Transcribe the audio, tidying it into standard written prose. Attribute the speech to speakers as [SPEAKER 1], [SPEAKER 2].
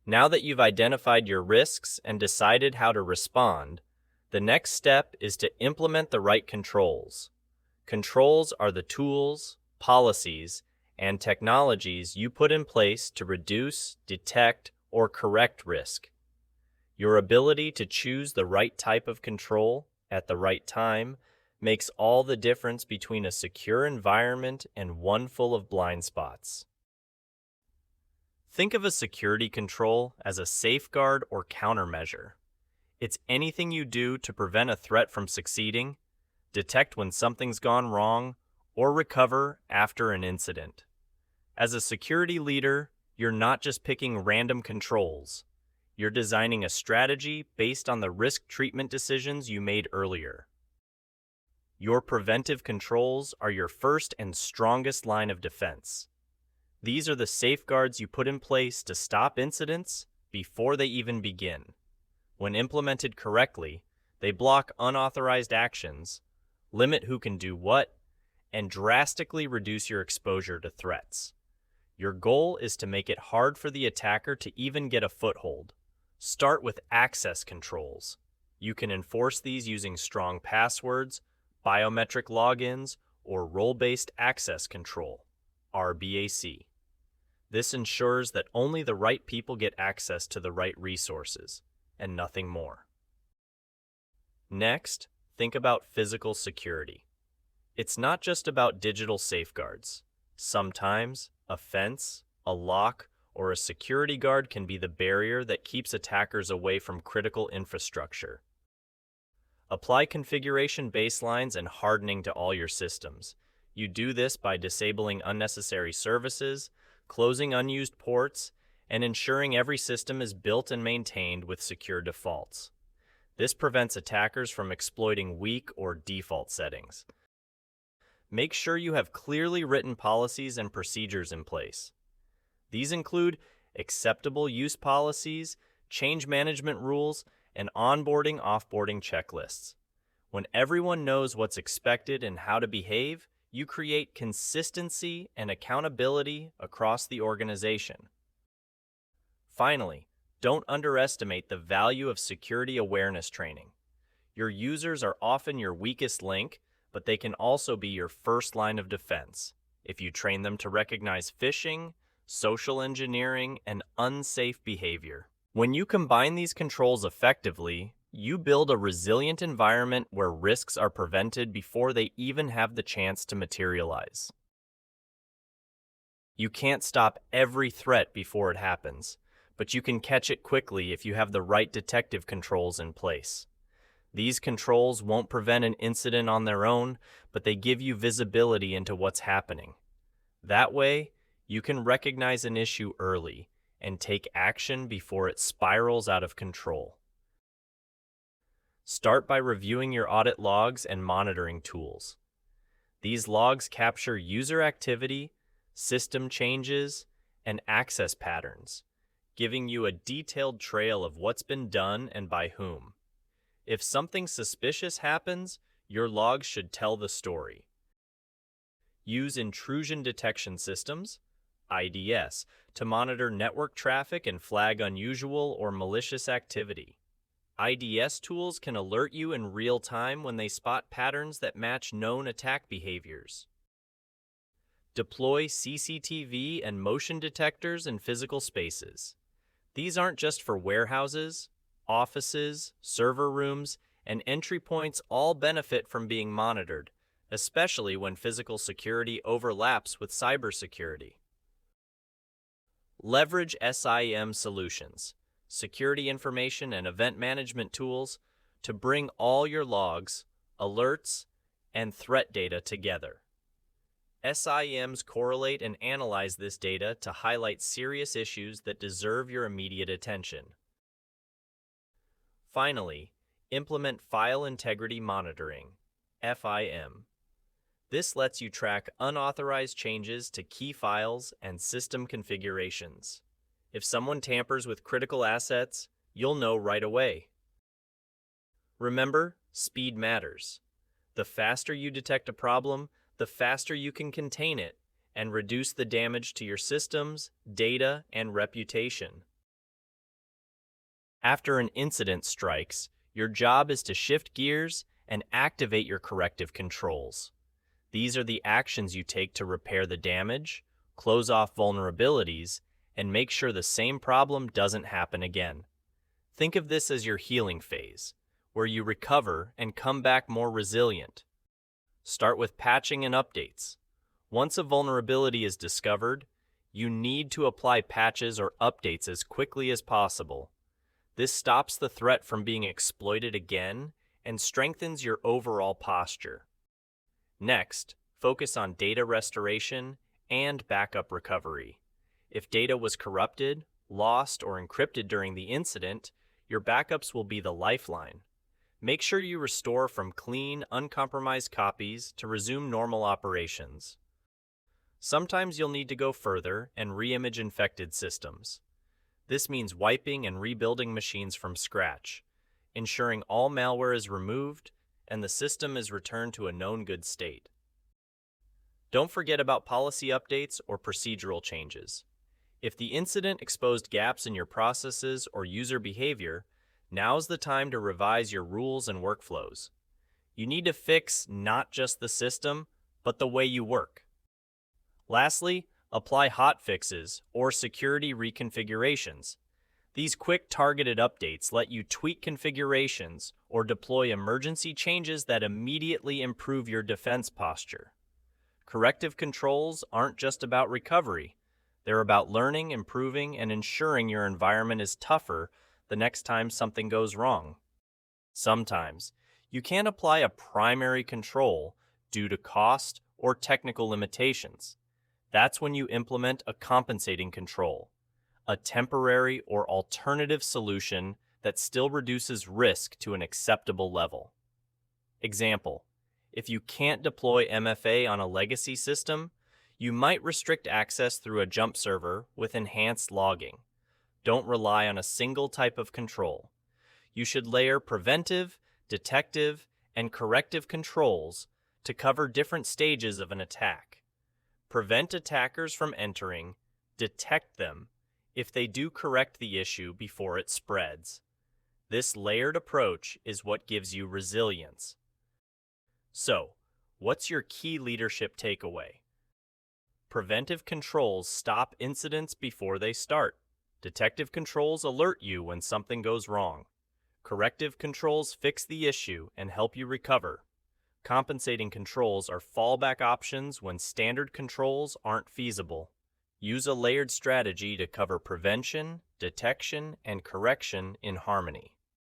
[SPEAKER 1] Now that you've identified your risks and decided how to respond, the next step is to implement the right controls. Controls are the tools, policies, and technologies you put in place to reduce, detect, or correct risk. Your ability to choose the right type of control at the right time makes all the difference between a secure environment and one full of blind spots. Think of a security control as a safeguard or countermeasure. It's anything you do to prevent a threat from succeeding, detect when something's gone wrong, or recover after an incident. As a security leader, you're not just picking random controls. You're designing a strategy based on the risk treatment decisions you made earlier. Your preventive controls are your first and strongest line of defense. These are the safeguards you put in place to stop incidents before they even begin. When implemented correctly, they block unauthorized actions, limit who can do what, and drastically reduce your exposure to threats. Your goal is to make it hard for the attacker to even get a foothold. Start with access controls. You can enforce these using strong passwords, biometric logins, or role-based access control, RBAC. This ensures that only the right people get access to the right resources, and nothing more. Next, think about physical security. It's not just about digital safeguards. Sometimes, a fence, a lock, or a security guard can be the barrier that keeps attackers away from critical infrastructure. Apply configuration baselines and hardening to all your systems. You do this by disabling unnecessary services, closing unused ports, and ensuring every system is built and maintained with secure defaults. This prevents attackers from exploiting weak or default settings. Make sure you have clearly written policies and procedures in place. These include acceptable use policies, change management rules, and onboarding/offboarding checklists. When everyone knows what's expected and how to behave, you create consistency and accountability across the organization. Finally, don't underestimate the value of security awareness training. Your users are often your weakest link, but they can also be your first line of defense if you train them to recognize phishing, social engineering, and unsafe behavior. When you combine these controls effectively, you build a resilient environment where risks are prevented before they even have the chance to materialize. You can't stop every threat before it happens, but you can catch it quickly if you have the right detective controls in place. These controls won't prevent an incident on their own, but they give you visibility into what's happening. That way, you can recognize an issue early and take action before it spirals out of control. Start by reviewing your audit logs and monitoring tools. These logs capture user activity, system changes, and access patterns, giving you a detailed trail of what's been done and by whom. If something suspicious happens, your logs should tell the story. Use intrusion detection systems, IDS, to monitor network traffic and flag unusual or malicious activity. IDS tools can alert you in real time when they spot patterns that match known attack behaviors. Deploy CCTV and motion detectors in physical spaces. These aren't just for warehouses. Offices, server rooms, and entry points all benefit from being monitored, especially when physical security overlaps with cybersecurity. Leverage SIEM solutions, security information and event management tools, to bring all your logs, alerts, and threat data together. SIEMs correlate and analyze this data to highlight serious issues that deserve your immediate attention. Finally, implement File Integrity Monitoring, FIM. This lets you track unauthorized changes to key files and system configurations. If someone tampers with critical assets, you'll know right away. Remember, speed matters. The faster you detect a problem, the faster you can contain it and reduce the damage to your systems, data, and reputation. After an incident strikes, your job is to shift gears and activate your corrective controls. These are the actions you take to repair the damage, close off vulnerabilities, and make sure the same problem doesn't happen again. Think of this as your healing phase, where you recover and come back more resilient. Start with patching and updates. Once a vulnerability is discovered, you need to apply patches or updates as quickly as possible. This stops the threat from being exploited again and strengthens your overall posture. Next, focus on data restoration and backup recovery. If data was corrupted, lost, or encrypted during the incident, your backups will be the lifeline. Make sure you restore from clean, uncompromised copies to resume normal operations. Sometimes you'll need to go further and re-image infected systems. This means wiping and rebuilding machines from scratch, ensuring all malware is removed and the system is returned to a known good state. Don't forget about policy updates or procedural changes. If the incident exposed gaps in your processes or user behavior, now's the time to revise your rules and workflows. You need to fix not just the system, but the way you work. Lastly, apply hotfixes or security reconfigurations. These quick targeted updates let you tweak configurations or deploy emergency changes that immediately improve your defense posture. Corrective controls aren't just about recovery. They're about learning, improving, and ensuring your environment is tougher the next time something goes wrong. Sometimes, you can't apply a primary control due to cost or technical limitations. That's when you implement a compensating control, a temporary or alternative solution that still reduces risk to an acceptable level. Example, if you can't deploy MFA on a legacy system, you might restrict access through a jump server with enhanced logging. Don't rely on a single type of control. You should layer preventive, detective, and corrective controls to cover different stages of an attack. Prevent attackers from entering, detect them if they do correct the issue before it spreads. This layered approach is what gives you resilience. So, what's your key leadership takeaway? Preventive controls stop incidents before they start. Detective controls alert you when something goes wrong. Corrective controls fix the issue and help you recover. Compensating controls are fallback options when standard controls aren't feasible. Use a layered strategy to cover prevention, detection, and correction in harmony.